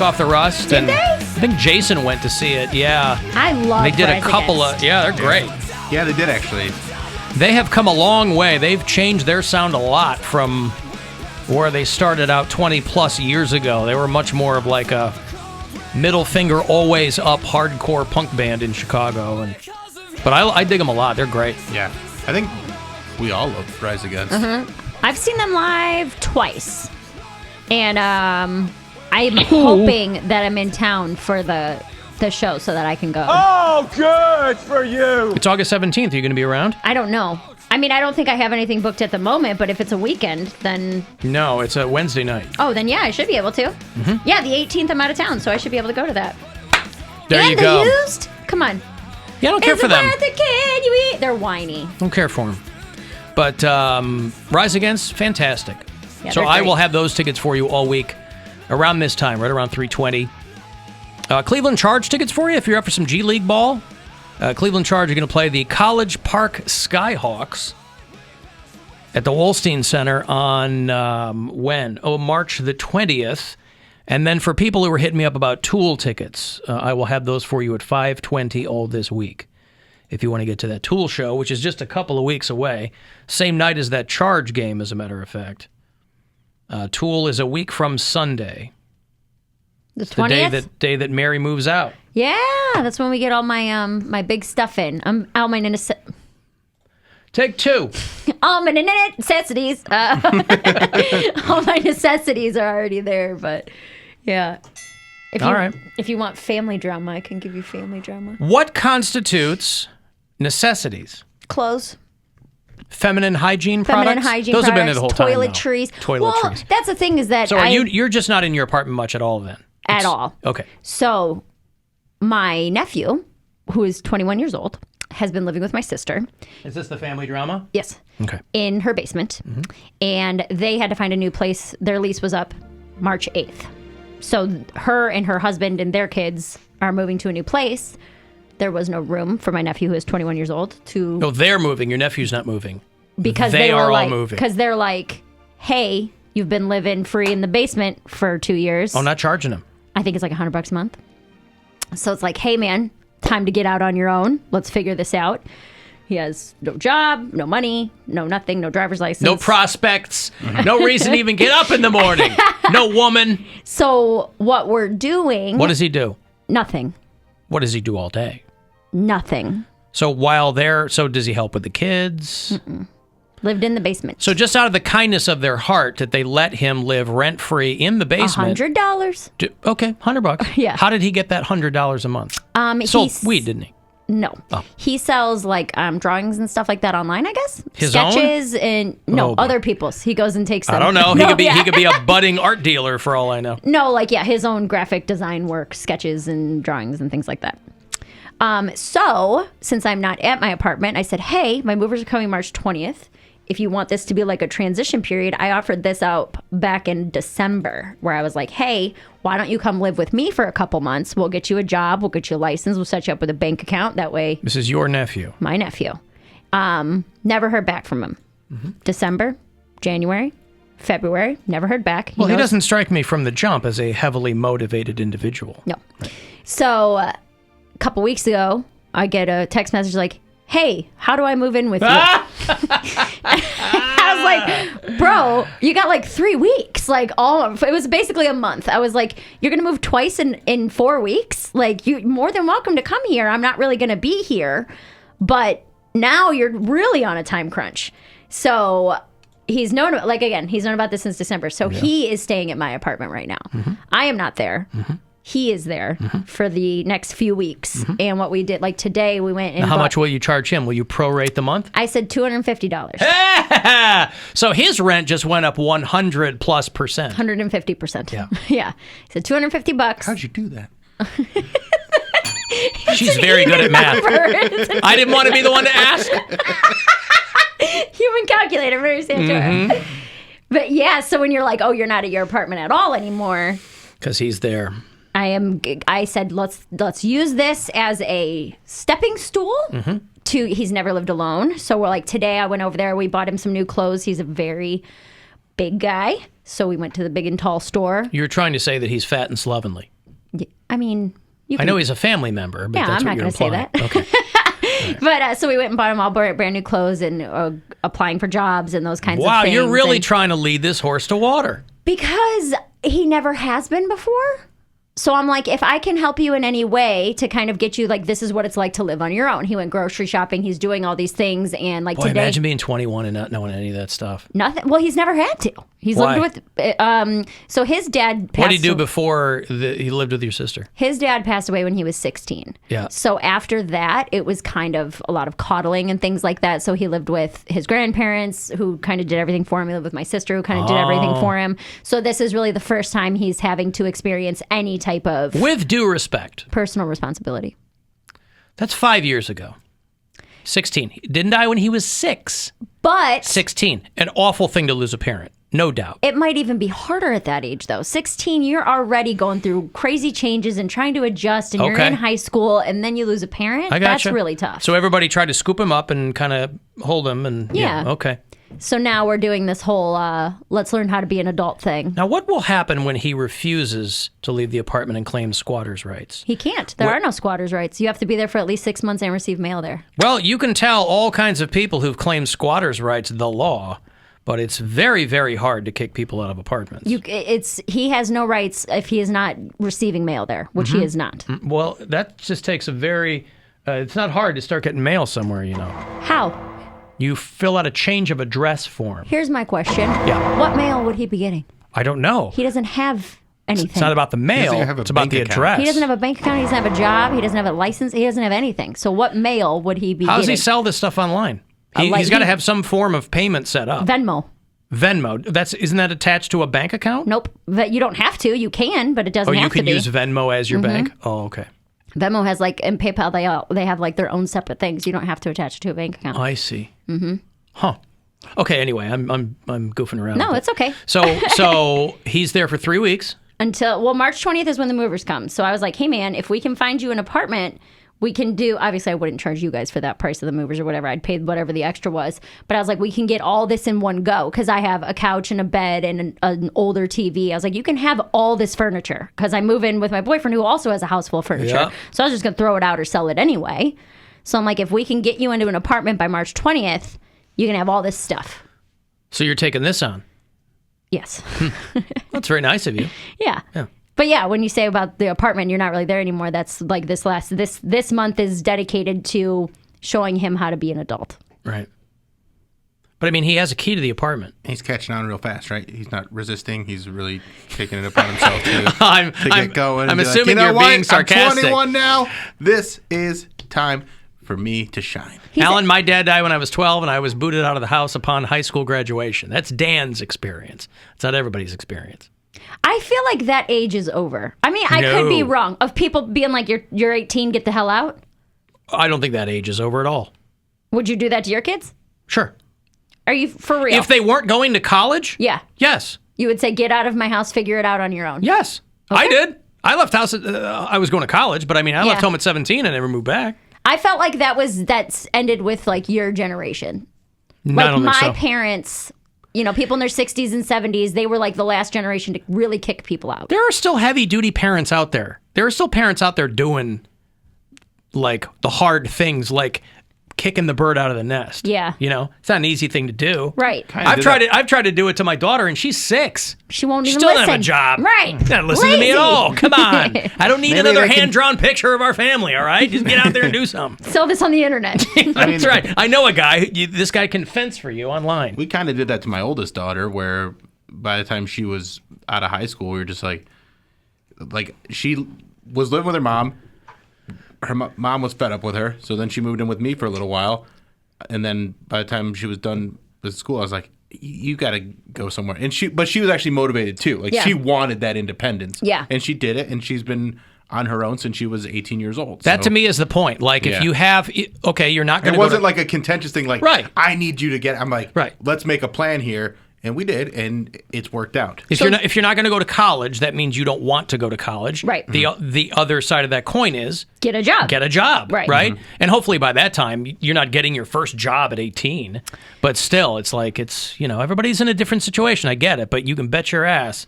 Off the Rust. Did they? I think Jason went to see it. Yeah. I love They did Rise a couple Against. of. Yeah, they're great. Yeah, they did actually. They have come a long way. They've changed their sound a lot from where they started out 20 plus years ago. They were much more of like a middle finger, always up hardcore punk band in Chicago. But I dig them a lot. They're great. Yeah. I think we all love Rise Against. I've seen them live twice. And I'm hoping that I'm in town for the show so that I can go. Oh, good for you. It's August 17th. Are you going to be around? I don't know. I mean, I don't think I have anything booked at the moment, but if it's a weekend, then... No, it's a Wednesday night. Oh, then yeah, I should be able to. Yeah, the 18th I'm out of town, so I should be able to go to that. There and you go. The Used? Come on. Yeah, I don't care Is for it them. worth it, can you eat? They're whiny. Don't care for them. But Rise Against, fantastic. Yeah, So they're I great. will have those tickets for you all week around this time, right around 3:20. Cleveland Charge tickets for you if you're up for some G League ball. Cleveland Charge are going to play the College Park Skyhawks at the Wolstein Center on when? Oh, March the 20th. And then for people who were hitting me up about Tool tickets, I will have those for you at 5:20 all this week. If you want to get to that Tool show, which is just a couple of weeks away. Same night as that Charge game, as a matter of fact. Tool is a week from Sunday. The The 20th? day that Mary moves out. Yeah, that's when we get all my my big stuff in. All my Take two. all my necessities. All my necessities are already there, but yeah. All right. If you want family drama, I can give you family drama. What constitutes necessities? Clothes. Feminine hygiene Feminine products? hygiene Those products, have been there the whole time. toiletries. Toiletries. Well, that's the thing is that So you're just not in your apartment much at all then? at all. Okay. So my nephew, who is 21 years old, has been living with my sister. Is this the family drama? Yes. Okay. In her basement. And they had to find a new place. Their lease was up March 8th. So her and her husband and their kids are moving to a new place. There was no room for my nephew, who is 21 years old, to... No, they're moving. Your nephew's not moving. Because they were are all like, moving. Because they're like, hey, you've been living free in the basement for 2 years. Oh, not charging them. I think it's like $100 a month. So it's like, hey, man, time to get out on your own. Let's figure this out. He has no job, no money, no nothing, no driver's license. No prospects. No reason to even get up in the morning. No woman. So what we're doing... What does he do? Nothing. What does he do all day? Nothing. So while they're... So does he help with the kids? Lived in the basement. So just out of the kindness of their heart that they let him live rent-free in the basement. $100. Okay, $100. Yeah. How did he get that $100 a month? Sold weed, didn't he? No. Oh. He sells like drawings and stuff like that online, I guess. His own? Sketches and Oh, boy. other people's. He goes and takes them. I don't know. No, He yeah. could be a budding art dealer for all I know. No, like his own graphic design work, sketches and drawings and things like that. So since I'm not at my apartment, I said, hey, my movers are coming March 20th. If you want this to be like a transition period, I offered this out back in December where I was like, hey, why don't you come live with me for a couple months? We'll get you a job. We'll get you a license. We'll set you up with a bank account. That way, This is your nephew. my nephew. Never heard back from him. December, January, February, never heard back. Well, he knows- doesn't strike me from the jump as a heavily motivated individual. No. So a couple weeks ago, I get a text message like, hey, how do I move in with you? I was like, bro, you got like 3 weeks. Like it was basically a month. I was like, you're going to move twice in 4 weeks? Like, you're more than welcome to come here. I'm not really going to be here. But now you're really on a time crunch. So he's known about this since December. So he is staying at my apartment right now. I am not there. He is there for the next few weeks. And what we did, like today, we went and Now, how much will you charge him? Will you prorate the month? I said $250. So his rent just went up 100+%. 150%. Yeah. Yeah. So $250. How'd you do that? She's very good at math. I didn't want to be the one to ask. Human calculator, very Santora. But yeah, so when you're like, oh, you're not at your apartment at all anymore. Because he's there. I said, let's use this as a stepping stool to, he's never lived alone. So we're like, today I went over there, we bought him some new clothes. He's a very big guy. So we went to the big and tall store. You're trying to say that he's fat and slovenly. I mean, you can, I know he's a family member, but Yeah, that's I'm what not you're gonna say implying. that. Okay. But so we went and bought him all brand new clothes and applying for jobs and those kinds of Wow, things. you're really and trying to lead this horse to water. because he never has been before. So I'm like, if I can help you in any way to kind of get you like, this is what it's like to live on your own. He went grocery shopping. He's doing all these things. And like Boy, today, imagine being 21 and not knowing any of that stuff. nothing. Well, he's never had to. He's Why? lived with, so his dad passed What did he do before he lived with your sister? His dad passed away when he was 16. Yeah. So after that, it was kind of a lot of coddling and things like that. So he lived with his grandparents who kind of did everything for him. He lived with my sister who kind of did everything for him. So this is really the first time he's having to experience any type of With due respect. personal responsibility. That's 5 years ago. 16. He didn't die when he was 6. But 16. An awful thing to lose a parent. No doubt. it might even be harder at that age, though. 16, you're already going through crazy changes and trying to adjust, and you're Okay. in high school, and then you lose a parent. I That's gotcha. really tough. So everybody tried to scoop him up and kind of hold him. And Yeah. Okay. So now we're doing this whole let's learn how to be an adult thing. Now, what will happen when he refuses to leave the apartment and claim squatters' rights? He can't. There are no squatters' rights. You have to be there for at least 6 months and receive mail there. Well, you can tell all kinds of people who've claimed squatters' rights the law, but it's very, very hard to kick people out of apartments. He has no rights if he is not receiving mail there, which he is not. Well, that just takes a very... it's not hard to start getting mail somewhere, you know. How? You fill out a change of address form. Here's my question. Yeah. What mail would he be getting? I don't know. He doesn't have anything. It's not about the mail. doesn't have a It's about bank the account. address. He doesn't have a bank account. He doesn't have a job. He doesn't have a license. He doesn't have anything. So what mail would he be How does getting? he sell this stuff online? like He's got to he- have some form of payment set up. Venmo. Venmo. Isn't that attached to a bank account? Nope. You don't have to. You can, but it doesn't Oh, you have can to be. use Venmo as your bank? Oh, okay. Venmo has and PayPal, they have like their own separate things. You don't have to attach it to a bank account. I see. Mm-hmm. Huh. Okay, anyway, I'm goofing around. No, but- it's okay. So he's there for 3 weeks. Until March 20th is when the movers come. So I was like, hey man, if we can find you an apartment, we can do, obviously I wouldn't charge you guys for that price of the movers or whatever. I'd pay whatever the extra was. But I was like, we can get all this in one go because I have a couch and a bed and an older TV. I was like, you can have all this furniture because I move in with my boyfriend who also has a house full of furniture. Yeah. So I was just going to throw it out or sell it anyway. So I'm like, if we can get you into an apartment by March 20th, you can have all this stuff. So you're taking this on. Yes. That's very nice of you. Yeah. But yeah, when you say about the apartment, you're not really there anymore. That's like this month is dedicated to showing him how to be an adult. Right. But I mean, he has a key to the apartment. He's catching on real fast, right? He's not resisting. He's really taking it upon himself to get going. I'm and be assuming like, you know you're what? being sarcastic. I'm 21 now. This is time for me to shine. Alan, my dad died when I was 12, and I was booted out of the house upon high school graduation. That's Dan's experience. It's not everybody's experience. I feel like that age is over. I mean, I could be No. wrong. Of people being like, you're 18, get the hell out. I don't think that age is over at all. Would you do that to your kids? Sure. Are you for real? If they weren't going to college? Yeah. Yes. You would say, get out of my house, figure it out on your own. Yes. I did. I left house. I was going to college, but I mean, I left Yeah. home at 17 and never moved back. I felt like that's ended with like your generation. I Like don't my think so. parents, people in their 60s and 70s, they were like the last generation to really kick people out. There are still heavy duty parents out there. There are still parents out there doing like the hard things, like kicking the bird out of the nest. Yeah. It's not an easy thing to do. Right. I've tried to do it to my daughter, and she's 6. She won't She even still listen. doesn't have a job. Right. She's not listening to me at Lazy. all. Come on. I don't need Maybe another they can- hand-drawn picture of our family, all right? Just get out there and do something. Sell this on the internet. That's right. I know a guy. This guy can fence for you online. We kind of did that to my oldest daughter, where by the time she was out of high school, we were just like she was living with her mom. Her mom was fed up with her, so then she moved in with me for a little while. And then by the time she was done with school, I was like, you got to go somewhere. But she was actually motivated too. Like Yeah. she wanted that independence. Yeah. And she did it, and she's been on her own since she was 18 years old. That So to me is the point. Like if Yeah. you have, okay, you're not going it to wasn't like a contentious thing. Like, Right. I need you to get. I'm like, Right. Let's make a plan here. And we did, and it's worked out. If you're not going to go to college, that means you don't want to go to college. Right. The other side of that coin is Get a job. Get a job. Right. Right. And hopefully by that time you're not getting your first job at 18. But still, it's like everybody's in a different situation. I get it, but you can bet your ass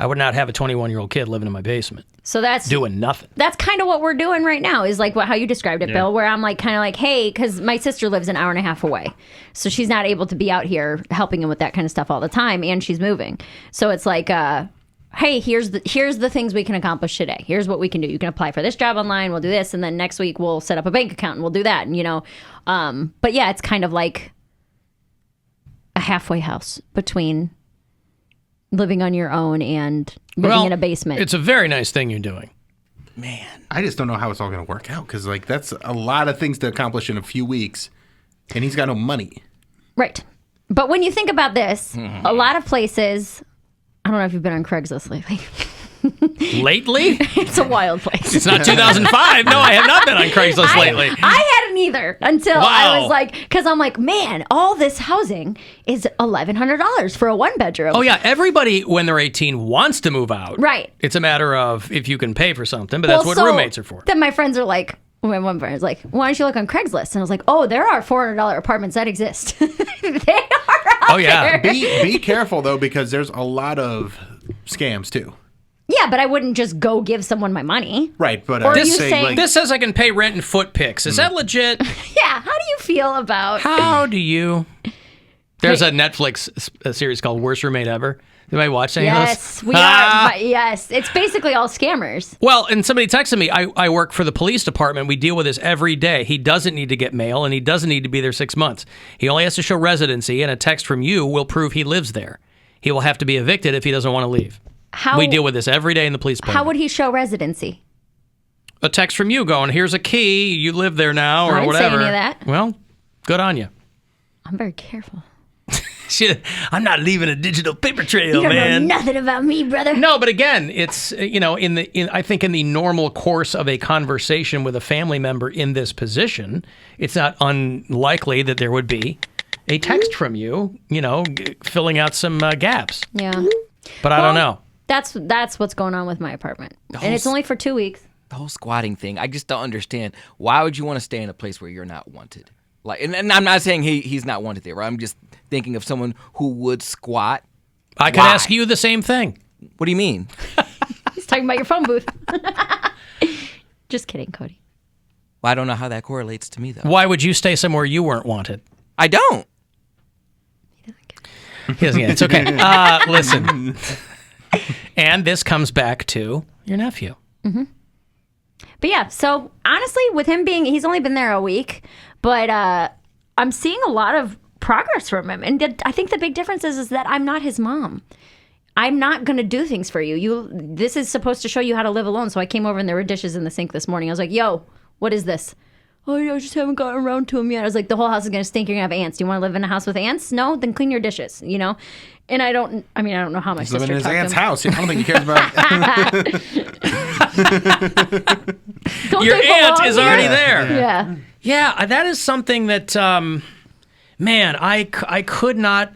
I would not have a 21-year-old kid living in my basement. So that's doing nothing. That's kind of what we're doing right now, is like how you described it, Bill, where I'm like kind of like, hey, because my sister lives an hour and a half away. So she's not able to be out here helping him with that kind of stuff all the time, and she's moving. So it's like, hey, here's the things we can accomplish today. Here's what we can do. You can apply for this job online. We'll do this, and then next week we'll set up a bank account and we'll do that. And but yeah, it's kind of like a halfway house between living on your own and living in a basement. It's a very nice thing you're doing. Man, I just don't know how it's all going to work out, because that's a lot of things to accomplish in a few weeks, and he's got no money. Right. But when you think about this, a lot of places, I don't know if you've been on Craigslist lately. Lately? It's a wild place. It's not 2005. No, I have not been on Craigslist lately. I hadn't either until I was like, because I'm like, man, all this housing is $1,100 for a one-bedroom. Oh, yeah. Everybody, when they're 18, wants to move out. Right. It's a matter of if you can pay for something, but that's what roommates are for. Then my friends are like, one friend was like, why don't you look on Craigslist? And I was like, oh, there are $400 apartments that exist. They are out there. Be careful, though, because there's a lot of scams, too. Yeah, but I wouldn't just go give someone my money. Right, but Or this, you saying, this says I can pay rent and foot pics. Is that legit? yeah, how do you feel about... How do you... There's a Netflix series called Worst Roommate Ever. Anybody watch any of those? Yes, we are. Yes, it's basically all scammers. Well, and somebody texted me, I work for the police department. We deal with this every day. He doesn't need to get mail, and he doesn't need to be there 6 months. He only has to show residency, and a text from you will prove he lives there. He will have to be evicted if he doesn't want to leave. We deal with this every day in the police department. How would he show residency? A text from you going, here's a key, you live there now, or I didn't whatever. say any of that. Well, good on you. I'm very careful. Shit, I'm not leaving a digital paper trail, You don't man. know nothing about me, brother. No, but again, it's I think in the normal course of a conversation with a family member in this position, it's not unlikely that there would be a text from you, filling out some gaps. Yeah. But I don't know. That's what's going on with my apartment. And it's only for 2 weeks. The whole squatting thing, I just don't understand. Why would you want to stay in a place where you're not wanted? Like, and I'm not saying he's not wanted there, right? I'm just thinking of someone who would squat. I could ask you the same thing. What do you mean? He's talking about your phone booth. Just kidding, Cody. Well, I don't know how that correlates to me, though. Why would you stay somewhere you weren't wanted? I don't. He doesn't get it. It's okay. Listen. And this comes back to your nephew. Mm-hmm. But yeah, so honestly, with him he's only been there a week, but I'm seeing a lot of progress from him. And I think the big difference is that I'm not his mom. I'm not going to do things for you. This is supposed to show you how to live alone. So I came over and there were dishes in the sink this morning. I was like, yo, what is this? Oh, I just haven't gotten around to them yet. I was like, the whole house is going to stink. You're going to have ants. Do you want to live in a house with ants? No? Then clean your dishes, And I don't know how much He's living in his aunt's house. I don't think he cares about Your aunt is already there. Yeah. Yeah, that is something that, man, I could not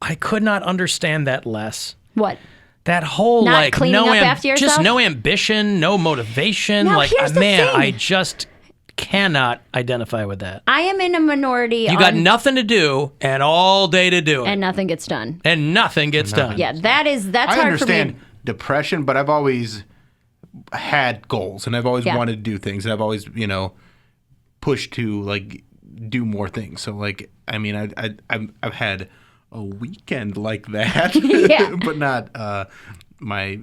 understand that less. What? That whole Not cleaning up after yourself? just no ambition, no motivation. Now, here's the thing. I just cannot identify with that. I am in a minority. You got nothing to do and all day to do it. And nothing gets done. And nothing gets done. Yeah, that's I hard for understand me. depression, but I've always had goals, and I've always wanted to do things, and I've always, pushed to do more things. So I've had a weekend like that, Yeah. but not my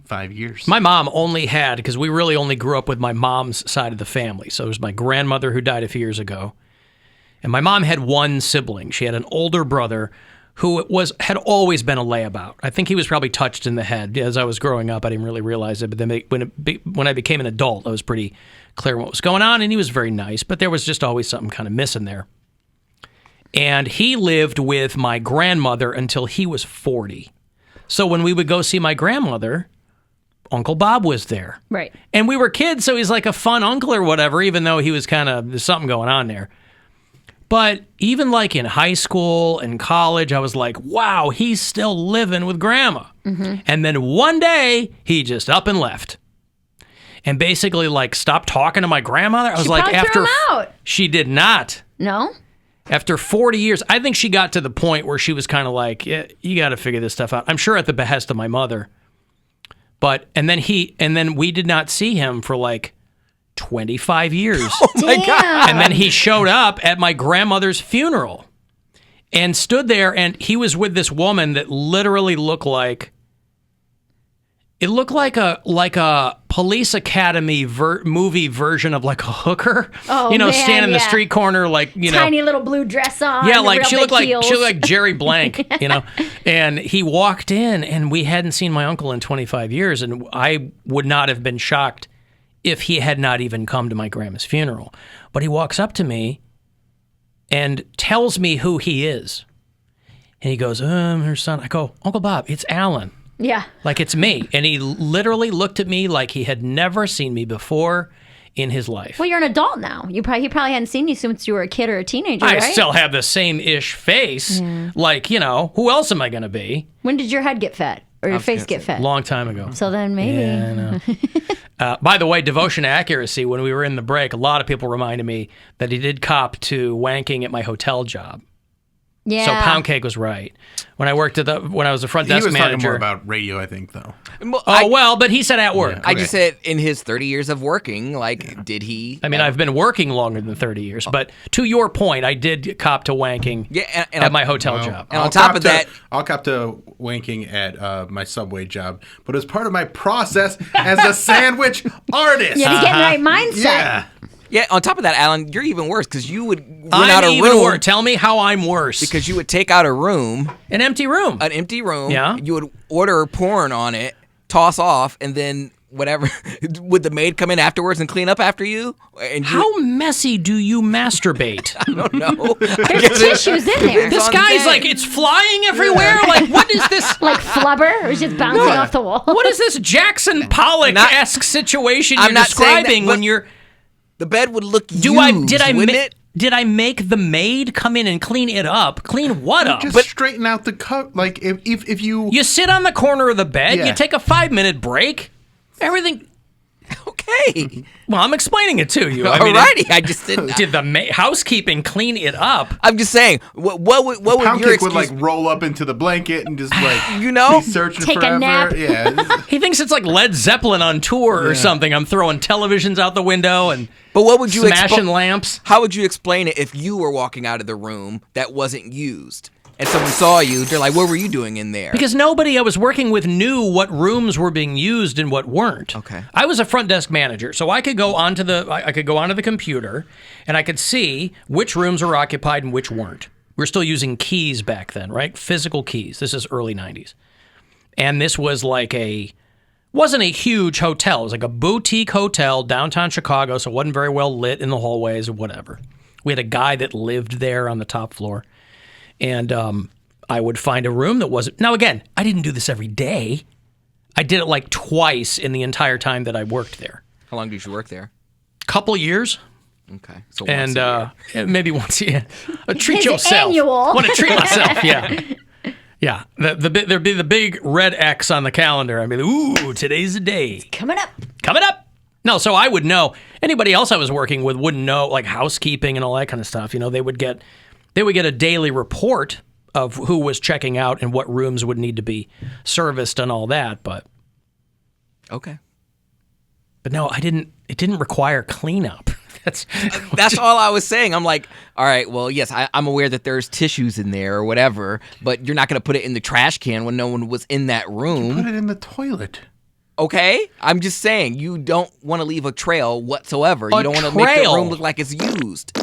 5 years. My mom only had, because we really only grew up with my mom's side of the family. So it was my grandmother who died a few years ago. And my mom had one sibling. She had an older brother who had always been a layabout. I think he was probably touched in the head. As I was growing up, I didn't really realize it. But then when I became an adult, I was pretty clear what was going on. And he was very nice, but there was just always something kind of missing there. And he lived with my grandmother until he was 40. So when we would go see my grandmother, Uncle Bob was there. Right. And we were kids, so he's like a fun uncle or whatever, even though he was there's something going on there. But even like in high school and college, I was like, wow, he's still living with grandma. And then one day, he just up and left. And basically like stopped talking to my grandmother. I was like, probably threw him out. She did not. No? After 40 years, I think she got to the point where she was kind of like, yeah, you got to figure this stuff out. I'm sure at the behest of my mother. And then we did not see him for like 25 years. Oh my God. And then he showed up at my grandmother's funeral and stood there, and he was with this woman that literally looked like a Police Academy movie version of like a hooker. Oh, you know, man, standing in the yeah. street corner, like, you know. Tiny little blue dress on. Yeah, like real she big looked heels. like Jerry Blank, you know. And he walked in, and we hadn't seen my uncle in 25 years, and I would not have been shocked if he had not even come to my grandma's funeral. But he walks up to me and tells me who he is. And he goes, her son. I go, Uncle Bob, it's Alan. Yeah. Like, it's me. And he literally looked at me like he had never seen me before in his life. Well, you're an adult now. He probably hadn't seen you since you were a kid or a teenager, I right? still have the same-ish face. Like, you know, who else am I going to be? When did your head get fat? Or your face get fat? Long time ago. So then maybe. Yeah, I know. By the way, devotion to accuracy, when we were in the break, a lot of people reminded me that he did cop to wanking at my hotel job. Yeah. So Poundcake was right. When I worked when I was a front desk He was manager. talking more about radio, I think, though. Well, but he said at work. I just said in his 30 years of working, like, did he? I mean, I've been working longer than 30 years, but to your point, I did cop to wanking at my hotel job. And on top of that, I'll cop to wanking at my Subway job, but as part of my process as a sandwich artist. Yeah, to get in the right mindset. Yeah. yeah, on top of that, Alan, you're even worse because you would run I'm out of even room. worse. Tell me how I'm worse. Because you would take out a room, An empty room. an empty room. Yeah. You would order porn on it, toss off, and then whatever. Would the maid come in afterwards and clean up after you? And you, How messy do you masturbate? I don't know. There's tissues in there. This on the guy's day. like, it's flying everywhere. Like, what is this? Like flubber? It was just bouncing off the wall. What is this Jackson Pollock-esque situation I'm you're not saying that, describing but when you're? The bed would look Did I make the maid come in and clean it up? Clean what up? Just straighten out the cut. Like, if you... You sit on the corner of the bed. Yeah. You take a 5-minute break. Everything. Okay. Well, I'm explaining it to you. Alrighty. I just didn't. Did the housekeeping clean it up? I'm just saying. What would your Poundcake excuse? would, like, roll up into the blanket and just, like... You know? be searching Take a forever. nap. Yeah. He thinks it's like Led Zeppelin on tour or something. I'm throwing televisions out the window and But what would you smashing lamps. How would you explain it if you were walking out of the room that wasn't used and someone saw you? They're like, "What were you doing in there?" Because nobody I was working with knew what rooms were being used and what weren't. Okay. I was a front desk manager, so I could go onto the computer and I could see which rooms were occupied and which weren't. We were still using keys back then, right? Physical keys. This is early 90s. And this was like wasn't a huge hotel. It was like a boutique hotel downtown Chicago, so it wasn't very well lit in the hallways or whatever. We had a guy that lived there on the top floor. And I would find a room that wasn't... Now, again, I didn't do this every day. I did it like twice in the entire time that I worked there. How long did you work there? Couple years. Okay. So And once a year. maybe once a year. Treat His yourself. annual. Want to treat myself, yeah. Yeah. There'd be the big red X on the calendar. I'd be like, ooh, today's the day. Coming up. Coming up. No, so I would know. Anybody else I was working with wouldn't know, like housekeeping and all that kind of stuff. You know, they would get a daily report of who was checking out and what rooms would need to be serviced and all that. But Okay. no, it didn't require cleanup. That's all I was saying. I'm like, all right, well, yes, I'm aware that there's tissues in there or whatever, but you're not going to put it in the trash can when no one was in that room. Put it in the toilet. Okay? I'm just saying, you don't want to leave a trail whatsoever. You don't want to make the trail. room look like it's used.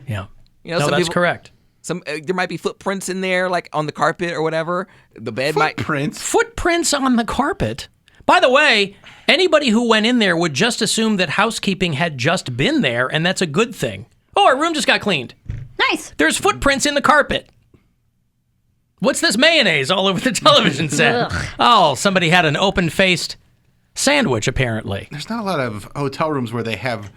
Yeah. You know, No, some that's people- correct. There might be footprints in there, like on the carpet or whatever. The bed might... Footprints on the carpet. By the way, anybody who went in there would just assume that housekeeping had just been there, and that's a good thing. Oh, our room just got cleaned. Nice. There's footprints in the carpet. What's this mayonnaise all over the television set? Oh, somebody had an open-faced sandwich, apparently. There's not a lot of hotel rooms where they have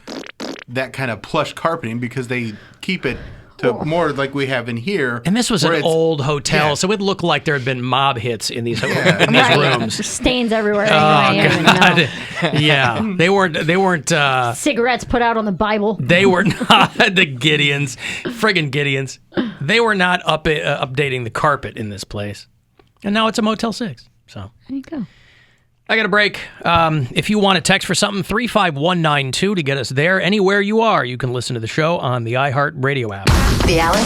that kind of plush carpeting because they keep it to more like we have in here. And this was where an it's- old hotel, Yeah. so it looked like there had been mob hits in these in these Right. rooms. Stains everywhere. Oh Anyway, I God! don't Yeah, they weren't. know. Cigarettes put out on the Bible. They were not the Gideons, friggin' Gideons. They were not updating the carpet in this place, and now it's a Motel 6. So There you go. I got a break. If you want to text for something, 35192 to get us there. Anywhere you are, you can listen to the show on the iHeart Radio app. The Alan